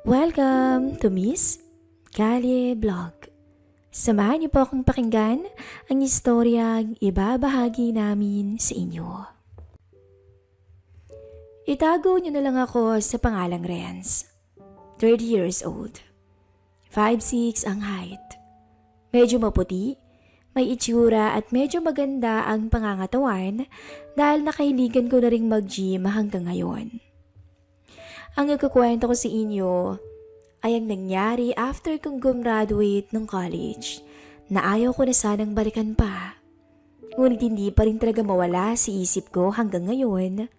Welcome to Miss Kalye Vlog. Samahan niyo po akong pakinggan ang istoryang ibabahagi namin sa inyo. Itago niyo na lang ako sa pangalang Renz. 30 years old. 5'6" ang height. Medyo maputi, may itsura at medyo maganda ang pangangatawan dahil nakahiligan ko na ring mag-gym hanggang ngayon. Ang nagkukwento ko sa inyo ay ang nangyari after kong gumraduate ng college na ayaw ko na sanang balikan pa. Ngunit hindi pa rin talaga mawala sa isip ko hanggang ngayon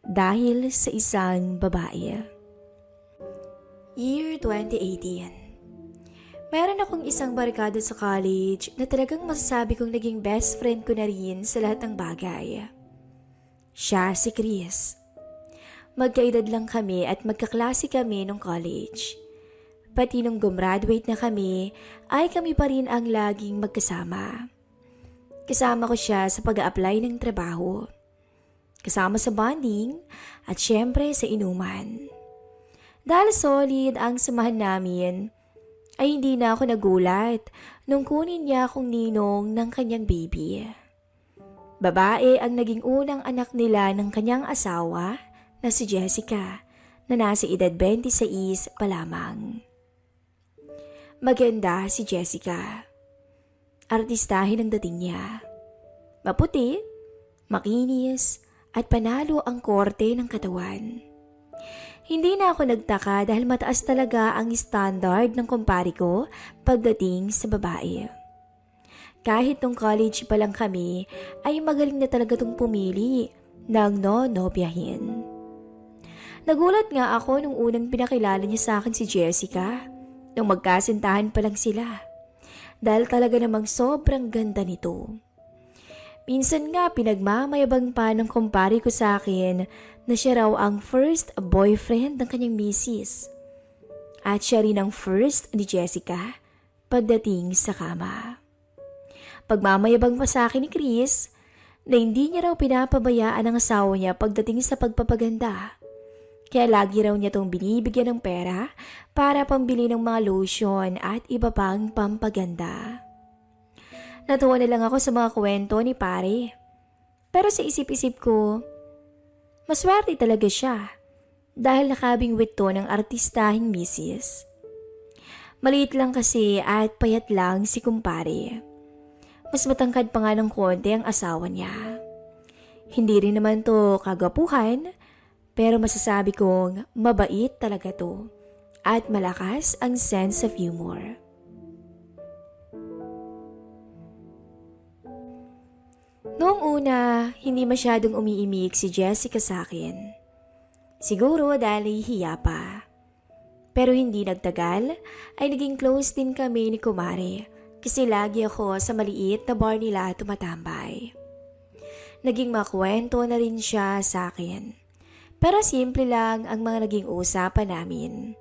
dahil sa isang babae. Year 2018. Meron akong isang barkada sa college na talagang masasabi kong naging best friend ko na rin sa lahat ng bagay. Siya si Chris. Magkaedad lang kami at magkaklase kami nung college. Pati nung gumraduate na kami, ay kami pa rin ang laging magkasama. Kasama ko siya sa pag-a-apply ng trabaho. Kasama sa bonding at syempre sa inuman. Dahil solid ang samahan namin, ay hindi na ako nagulat nung kunin niya akong ninong ng kanyang baby. Babae ang naging unang anak nila ng kanyang asawa na si Jessica na nasa edad 26 pa lamang. Maganda si Jessica. Artistahin ang dating niya. Maputi, makinis at panalo ang korte ng katawan. Hindi na ako nagtaka dahil mataas talaga ang standard ng kumpare ko pagdating sa babae. Kahit nung college pa lang kami ay magaling na talaga tong pumili ng no-nobyahin. Nagulat nga ako nung unang pinakilala niya sa akin si Jessica nung magkasintahan pa lang sila dahil talaga namang sobrang ganda nito. Minsan nga pinagmamayabang pa ng kumpare ko sa akin na siya raw ang first boyfriend ng kanyang misis. At siya rin ang first ni Jessica pagdating sa kama. Pagmamayabang pa sa akin ni Chris na hindi niya raw pinapabayaan ang asawa niya pagdating sa pagpapaganda. Kaya lagi raw niya itong binibigyan ng pera para pambili ng mga lotion at iba pang pampaganda. Natuwa na lang ako sa mga kwento ni pare. Pero sa isip-isip ko, maswerte talaga siya dahil nakabingwit to ng artistahing misis. Maliit lang kasi at payat lang si kumpare. Mas matangkad pa nga ng konti ang asawa niya. Hindi rin naman to kagapuhan, pero masasabi kong mabait talaga to at malakas ang sense of humor. Noong una, hindi masyadong umiimik si Jessica sa akin. Siguro dahil hiya pa. Pero hindi nagtagal ay naging close din kami ni kumare kasi lagi ako sa maliit na bar nila tumatambay. Naging makwento na rin siya sa akin. Pero simple lang ang mga naging usapan namin.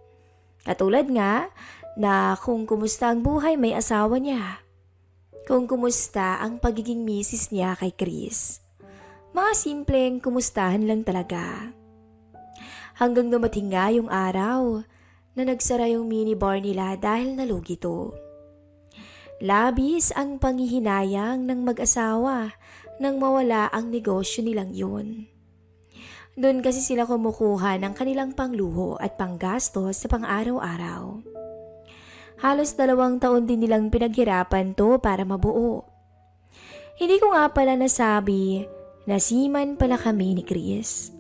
Katulad nga na kung kumusta ang buhay may asawa niya. Kung kumusta ang pagiging misis niya kay Chris. Mga simpleng kumustahan lang talaga. Hanggang dumating nga yung araw na nagsara yung minibar nila dahil nalugi to. Labis ang panghihinayang ng mag-asawa nang mawala ang negosyo nilang yun. Doon kasi sila kumukuha ng kanilang pangluho at panggastos sa pang-araw-araw. Halos 2 taon din nilang pinaghirapan to para mabuo. Hindi ko nga pala nasabi na seaman pala kami ni Chris.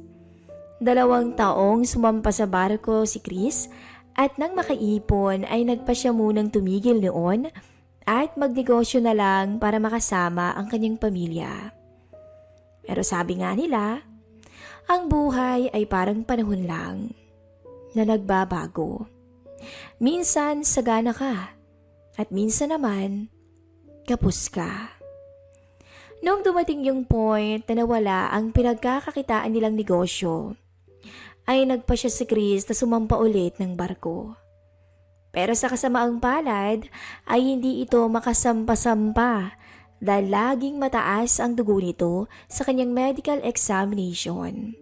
2 taong sumampa sa barko si Chris at nang makaipon ay nagpa siya munang tumigil noon at magnegosyo na lang para makasama ang kanyang pamilya. Pero sabi nga nila, ang buhay ay parang panahon lang na nagbabago. Minsan sagana ka at minsan naman kapos ka. Noong dumating yung point na nawala ang pinagkakakitaan nilang negosyo, ay nagpa siya si Chris na sumampa ulit ng barko. Pero sa kasamaang palad ay hindi ito makasampa-sampa dahil laging mataas ang dugo nito sa kanyang medical examination.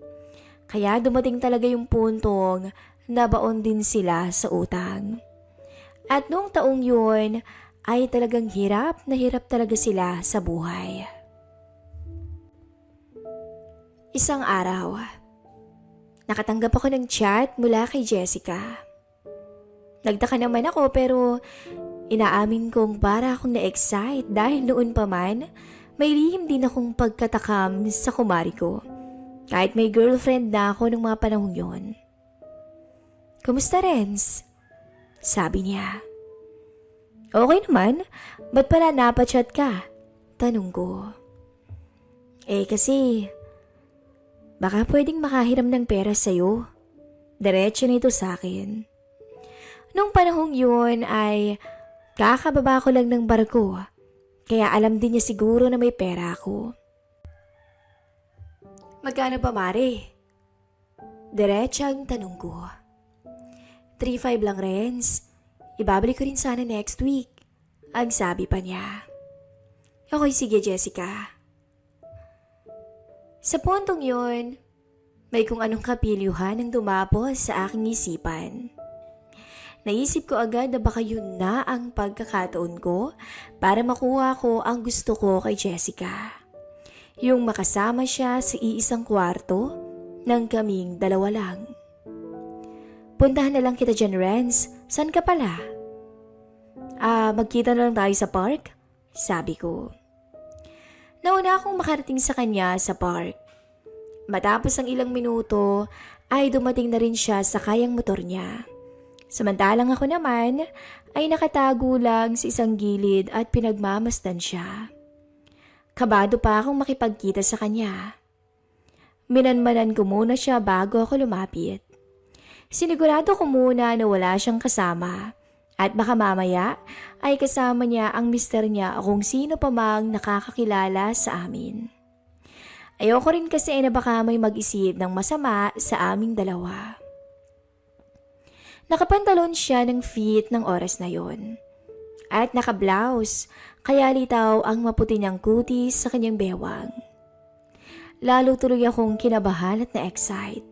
Kaya dumating talaga yung puntong nabaon din sila sa utang. At noong taong yun ay talagang hirap na hirap talaga sila sa buhay. Isang araw, nakatanggap ako ng chat mula kay Jessica. Nagtaka naman ako pero inaamin kong para akong na-excite dahil noon pa man may lihim din akong pagkatakam sa kumari ko. Kahit may girlfriend na ako ng mga panahong yon. "Kumusta, Renz?" sabi niya. "Okay naman, ba't pala napachat ka?" tanong ko. Kasi baka pwedeng makahiram ng pera sa'yo. Diretso nito sa akin. Nung panahong yun ay kakababa ko lang ng barko, kaya alam din niya siguro na may pera ako. "Magkano ba, Mare?" Diretsang tanong ko. 3,500 lang, Renz. Ibabalik ko rin sana next week. Ang sabi pa niya. Okay, sige, Jessica. Sa puntong yun, may kung anong kapilyuhan ang dumapos sa aking isipan. Naisip ko agad na baka yun na ang pagkakataon ko para makuha ko ang gusto ko kay Jessica. Yung makasama siya sa iisang kwarto nang kaming dalawa lang. "Puntahan na lang kita dyan, Renz. Saan ka pala?" Magkita na lang tayo sa park," sabi ko. Nauna akong makarating sa kanya sa park. Matapos ang ilang minuto ay dumating na rin siya sa kayang motor niya. Samantalang ako naman ay nakatago lang sa isang gilid at pinagmamasdan siya. Kabado pa akong makipagkita sa kanya. Minanmanan ko muna siya bago ako lumapit. Sinigurado ko muna na wala siyang kasama at baka mamaya ay kasama niya ang mister niya o kung sino pa mang nakakakilala sa amin. Ayoko rin kasi na baka may mag-isip ng masama sa aming dalawa. Nakapantalon siya ng fit ng oras na yon at naka-blouse kaya litaw ang maputi niyang kutis sa kanyang bewang. Lalo tuloy akong kinabahan at na-excite.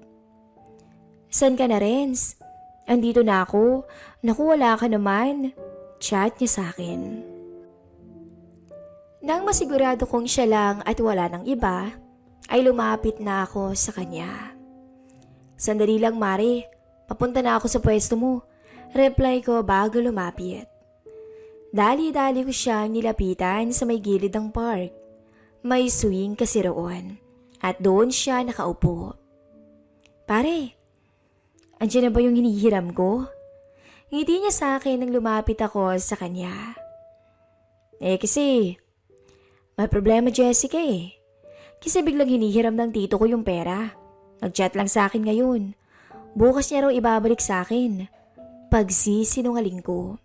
"San ka na, Renz? Andito na ako. Naku, wala ka naman." Chat niya sa akin. Nang masigurado kong siya lang at wala ng iba, ay lumapit na ako sa kanya. "Sandali lang, Mare. Papunta na ako sa pwesto mo." Reply ko bago lumapit. Dali-dali ko siyang nilapitan sa may gilid ng park. May swing kasi roon at doon siya nakaupo. "Pare, andiyan na ba yung hinihiram ko?" Ngiti niya sa akin nang lumapit ako sa kanya. Kasi may problema, Jessica Kasi biglang hinihiram ng tito ko yung pera. Nag-chat lang sa akin ngayon. Bukas niya raw ibabalik sa akin. Pagsisinungaling ko.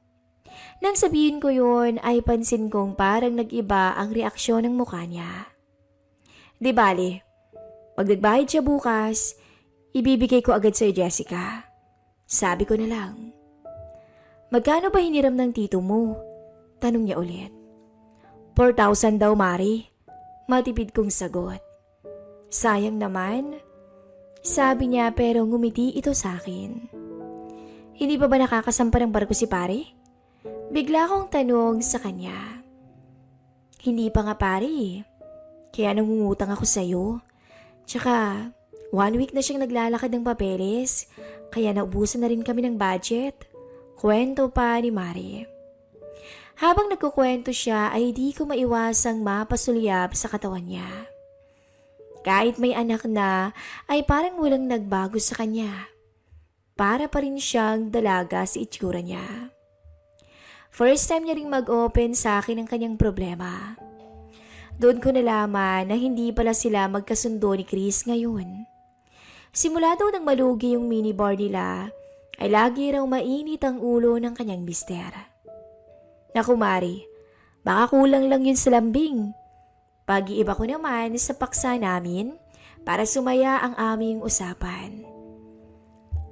Nang sabihin ko yun ay pansin kong parang nag-iba ang reaksyon ng mukha niya. "Di bale, pag nagbayad siya bukas, ibibigay ko agad sa'yo, Jessica." Sabi ko na lang. "Magkano ba hiniram ng tito mo?" Tanong niya ulit. 4,000 daw, Mari. Matipid kong sagot. Sayang naman. Sabi niya pero ngumiti ito sa akin. "Hindi pa ba nakakasampa ng barko si pare?" Bigla kong tanong sa kanya. "Hindi pa nga, pare. Kaya nangungutang ako sa'yo. Tsaka 1 week na siyang naglalakad ng papeles, kaya naubusan na rin kami ng budget." Kwento pa ni Mari. Habang nagkukwento siya ay di ko maiwasang mapasulyap sa katawan niya. Kahit may anak na ay parang walang nagbago sa kanya. Para pa rin siyang dalaga sa itsura niya. First time niya ring mag-open sa akin ng kanyang problema. Doon ko nalaman na hindi pala sila magkasundo ni Chris ngayon. Simula daw nang malugi yung minibar nila, ay lagi raw mainit ang ulo ng kanyang mister. Naku, Mari, baka kulang lang yun sa lambing. Pag-iiba ko naman sa paksa namin para sumaya ang aming usapan.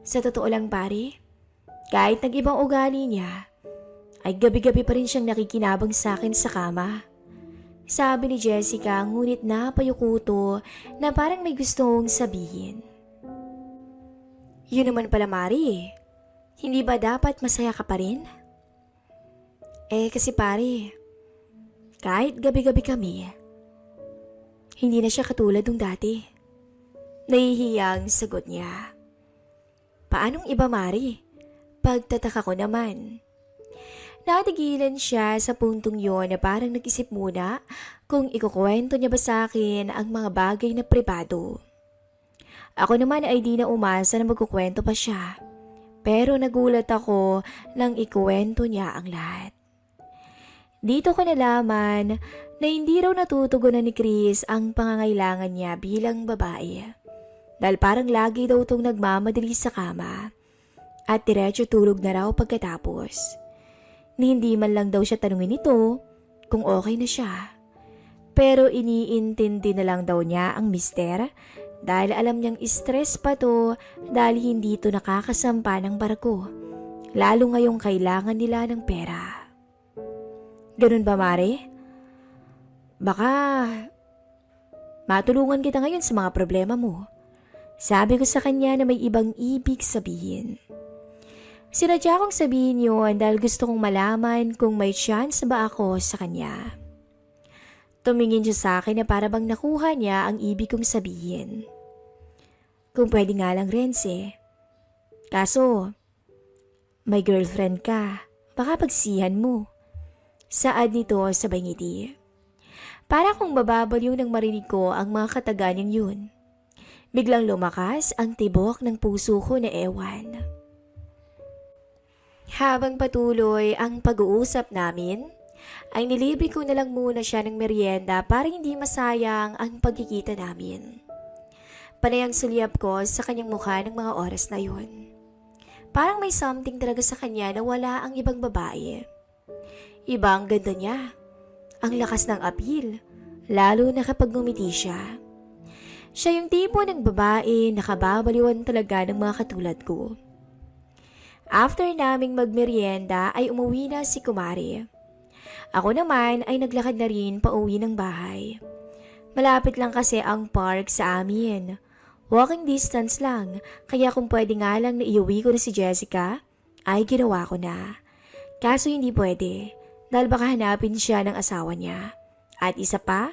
Sa totoo lang, pare, kahit nag-ibang ugali niya, ay gabi-gabi pa rin siyang nakikinabang sa akin sa kama. Sabi ni Jessica, ngunit napayukuto na parang may gustong sabihin. Yun naman pala, Mari. Hindi ba dapat masaya ka pa rin? Kasi pare, kahit gabi-gabi kami, hindi na siya katulad nung dati. Nahihiyang sagot niya. Paanong iba, Mari? Pagtataka ko naman. Natigilan siya sa puntong yon na parang nag-isip muna kung ikukwento niya ba sa akin ang mga bagay na pribado. Ako naman ay di na umasa na magkukwento pa siya. Pero nagulat ako nang ikuwento niya ang lahat. Dito ko nalaman na hindi raw natutugunan ni Chris ang pangangailangan niya bilang babae. Dahil parang lagi daw itong nagmamadali sa kama at diretso tulog na raw pagkatapos. Ni hindi man lang daw siya tanungin ito kung okay na siya. Pero iniintindi na lang daw niya ang mister dahil alam niyang stress pa to dahil hindi to nakakasampa ng barko. Lalo ngayong kailangan nila ng pera. Ganun ba, Mare? Baka matulungan kita ngayon sa mga problema mo. Sabi ko sa kanya na may ibang ibig sabihin. Sinadya kong sabihin yun dahil gusto kong malaman kung may chance ba ako sa kanya. Tumingin siya sa akin na para bang nakuha niya ang ibig kong sabihin. Kung pwede nga lang, Renz Kaso, may girlfriend ka, baka pagsihan mo. Saad nito sabay ngiti. Para kung bababaliw nang marinig ko ang mga kataganyan yun. Biglang lumakas ang tibok ng puso ko na ewan. Habang patuloy ang pag-uusap namin, ay nilibre ko na lang muna siya ng merienda para hindi masayang ang pagkikita namin. Panay ang sulyap ko sa kanyang mukha ng mga oras na yun. Parang may something talaga sa kanya na wala ang ibang babae. Ibang ganda niya. Ang lakas ng appeal, lalo na kapag ngumiti siya. Siya yung tipo ng babae na kababaliwan talaga ng mga katulad ko. After naming magmerienda ay umuwi na si Kumari. Ako naman ay naglakad na rin pauwi ng bahay. Malapit lang kasi ang park sa amin. Walking distance lang, kaya kung pwede nga lang na iuwi ko na si Jessica, ay ginawa ko na. Kaso hindi pwede, dahil baka hanapin siya ng asawa niya. At isa pa,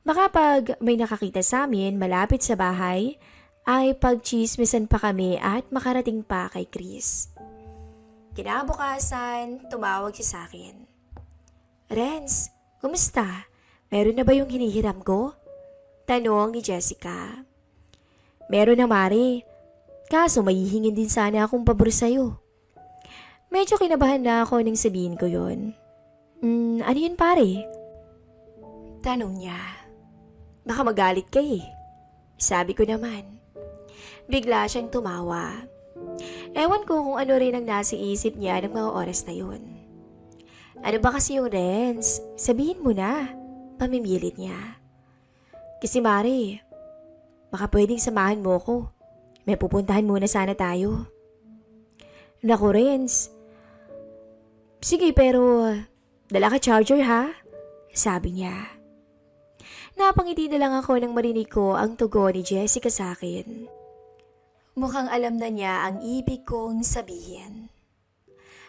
baka pag may nakakita sa amin malapit sa bahay, ay pagchismisan pa kami at makarating pa kay Chris. Kinabukasan, tumawag siya sa akin. Renz, kumusta? Meron na ba yung hinihiram ko? Tanong ni Jessica. Meron na, Mari. Kaso mahihingin din sana akong pabor sa'yo. Medyo kinabahan na ako nang sabihin ko yun. Ano yun, pare? Tanong niya. Baka magalit ka Sabi ko naman. Bigla siyang tumawa. Ewan ko kung ano rin ang nasa isip niya ng mga oras na yun. Ano ba kasi yung Renz? Sabihin mo na. Pamimilit niya. Kasi Mari, baka pwedeng samahan mo ko. May pupuntahan muna sana tayo. Naku Renz. Sige pero dala ka charger ha? Sabi niya. Napangiti na lang ako nang marinig ko ang tugon ni Jessica sa akin. Mukhang alam na niya ang ibig kong sabihin.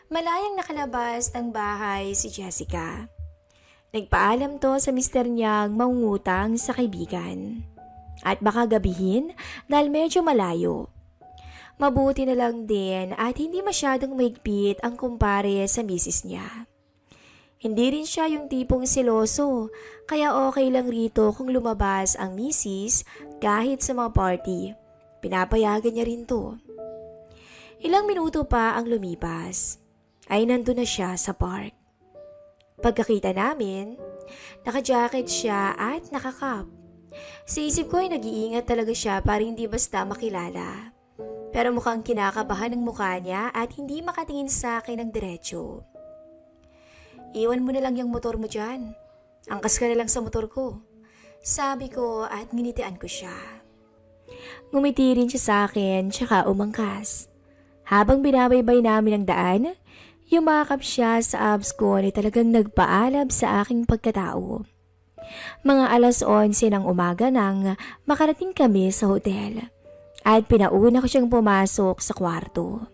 Malayang nakalabas ng bahay si Jessica. Nagpaalam to sa mister niyang mangungutang sa kaibigan. At baka gabihin dahil medyo malayo. Mabuti na lang din at hindi masyadong mahigpit ang kumpare sa misis niya. Hindi rin siya yung tipong seloso, kaya okay lang rito kung lumabas ang misis kahit sa mga party. Pinapayagan niya rin to. Ilang minuto pa ang lumipas, ay nandun na siya sa park. Pagkakita namin, naka-jacket siya at naka-cap. Sa isip ko ay nag-iingat talaga siya para hindi basta makilala. Pero mukhang kinakabahan ang mukha niya at hindi makatingin sa akin ng diretsyo. Iwan mo na lang yung motor mo dyan. Angkas ka na lang sa motor ko. Sabi ko at nginitian ko siya. Ngumiti rin siya sa akin tsaka umangkas. Habang binabaybay namin ang daan, yumakap siya sa abs ko na talagang nagpaalab sa aking pagkatao. Mga 11:00 ng umaga nang makarating kami sa hotel. at pinauna ko siyang pumasok sa kwarto.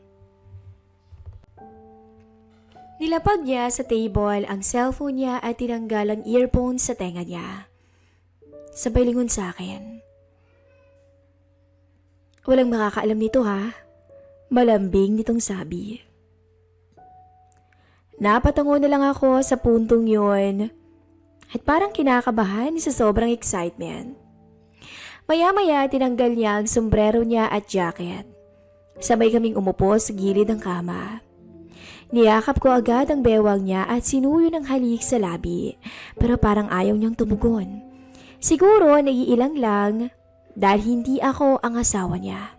Nilapag niya sa table ang cellphone niya at tinanggal ang earphones sa tenga niya. Sabay lingon sa akin. Walang makakaalam nito ha. Malambing nitong sabi. Napatango na lang ako sa puntong yon at parang kinakabahan sa sobrang excitement. Maya-maya tinanggal niya ang sombrero niya at jacket. Sabay kaming umupo sa gilid ng kama. Niyakap ko agad ang bewang niya at sinuyo ng halik sa labi pero parang ayaw niyang tumugon. Siguro naiilang lang dahil hindi ako ang asawa niya.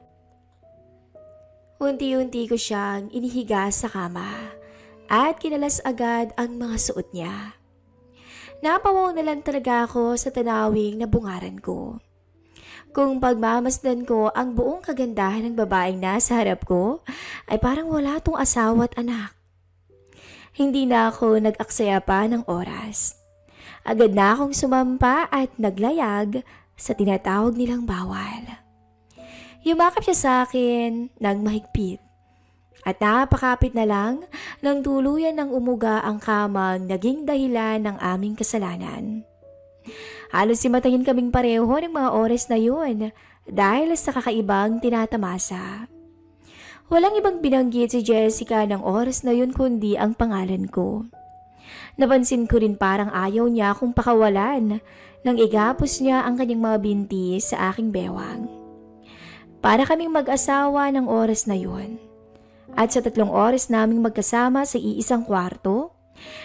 Unti-unti ko siyang inihiga sa kama at kinalas agad ang mga suot niya. Napawaw na lang talaga ako sa tanawing na bungaran ko. Kung pagmamasdan ko ang buong kagandahan ng babaeng nasa harap ko, ay parang wala tong asawa at anak. Hindi na ako nag-aksaya pa ng oras. Agad na akong sumampa at naglayag sa tinatawag nilang bawal. Yumakap siya sa akin ng mahigpit. At napakapit na lang nang tuluyan ng umuga ang kamang naging dahilan ng aming kasalanan. Halos simatayin kaming pareho ng mga oras na yun dahil sa kakaibang tinatamasa. Walang ibang binanggit si Jessica ng oras na yun kundi ang pangalan ko. Napansin ko rin parang ayaw niya akong pakawalan nang igapos niya ang kanyang mga binti sa aking bewang. Para kaming mag-asawa ng oras na yun. At sa 3 oras naming magkasama sa iisang kwarto,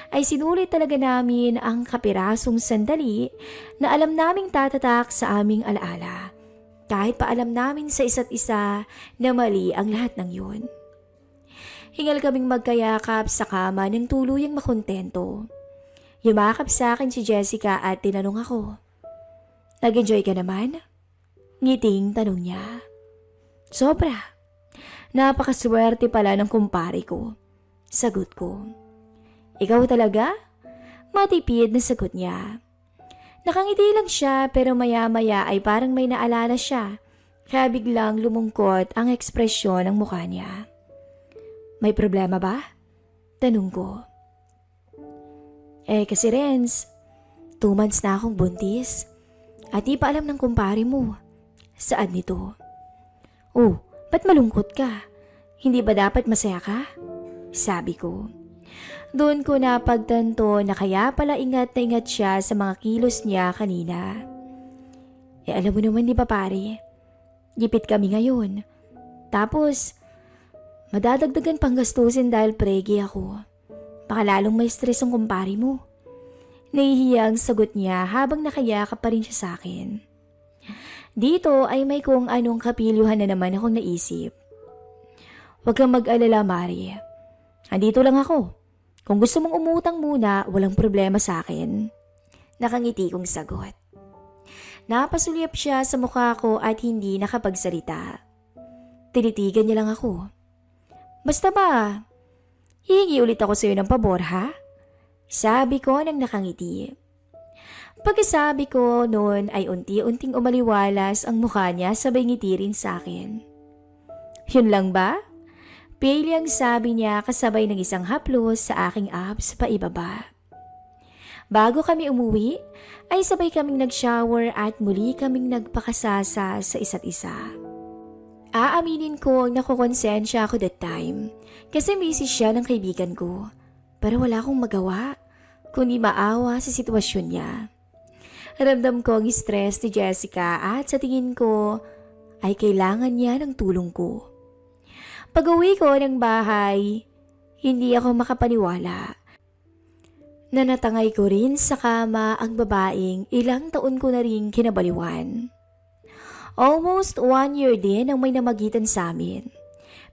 ay sinulit talaga namin ang kapirasong sandali na alam naming tatatak sa aming alaala. Kahit pa alam namin sa isa't isa na mali ang lahat ng yun. Hingal kaming magkayakap sa kama ng tuluyang makontento. Yumakap sa akin si Jessica at tinanong ako. Nag-enjoy ka naman? Ngiting tanong niya. Sobra. Napakaswerte pala ng kumpare ko. Sagot ko. Ikaw talaga? Matipid na sagot niya. Nakangiti lang siya pero maya-maya ay parang may naalala siya. Kaya biglang lumungkot ang ekspresyon ng mukha niya. May problema ba? Tanong ko. Kasi Renz, 2 months na akong buntis. At di pa alam ng kumpare mo. Saan nito? Oh, ba't malungkot ka? Hindi ba dapat masaya ka? Sabi ko. Doon ko napagtanto na kaya pala ingat na ingat siya sa mga kilos niya kanina. Alam mo naman di ba pare? Gipit kami ngayon. Tapos, madadagdagan pang gastusin dahil pregi ako. Baka lalong may stress ang kumpare mo. Nahihiyang sagot niya habang nakayakap pa rin siya sa akin. Dito ay may kung anong kapilyuhan na naman akong naisip. Huwag kang mag-alala, Mari. Andito lang ako. Kung gusto mong umutang muna, walang problema sa akin. Nakangiti kong sagot. Napasulyap siya sa mukha ko at hindi nakapagsalita. Tinitigan niya lang ako. Basta ba, hihingi ulit ako sa iyo ng pabor ha? Sabi ko nang nakangiti. Pagkasabi ko noon ay unti-unting umaliwalas ang mukha niya sabay ngiti rin sa akin. Yun lang ba? Pili ang sabi niya kasabay ng isang haplos sa aking abs pa ibaba. Bago kami umuwi, ay sabay kaming nag-shower at muli kaming nagpakasasa sa isa't isa. Aaminin ko na kukonsensya ako that time kasi misis siya ng kaibigan ko. Pero wala akong magawa, kundi maawa sa sitwasyon niya. Ramdam ko ang stress ni Jessica at sa tingin ko ay kailangan niya ng tulong ko. Pag-uwi ko ng bahay, hindi ako makapaniwala. Nanatangay ko rin sa kama ang babaeng ilang taon ko na rin kinabaliwan. Almost 1 year din ang may namagitan sa amin.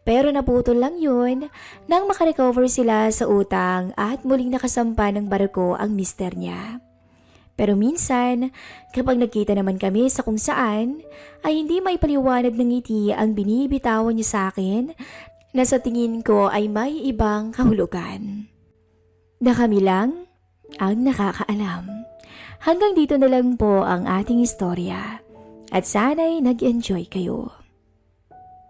Pero naputol lang yun nang makarecover sila sa utang at muling nakasampa ng barko ang mister niya. Pero minsan, kapag nagkita naman kami sa kung saan, ay hindi may paliwanag ng ngiti ang binibitawan niya sa akin na sa tingin ko ay may ibang kahulugan. Na kami lang ang nakakaalam. Hanggang dito na lang po ang ating istorya. At sana'y nag-enjoy kayo.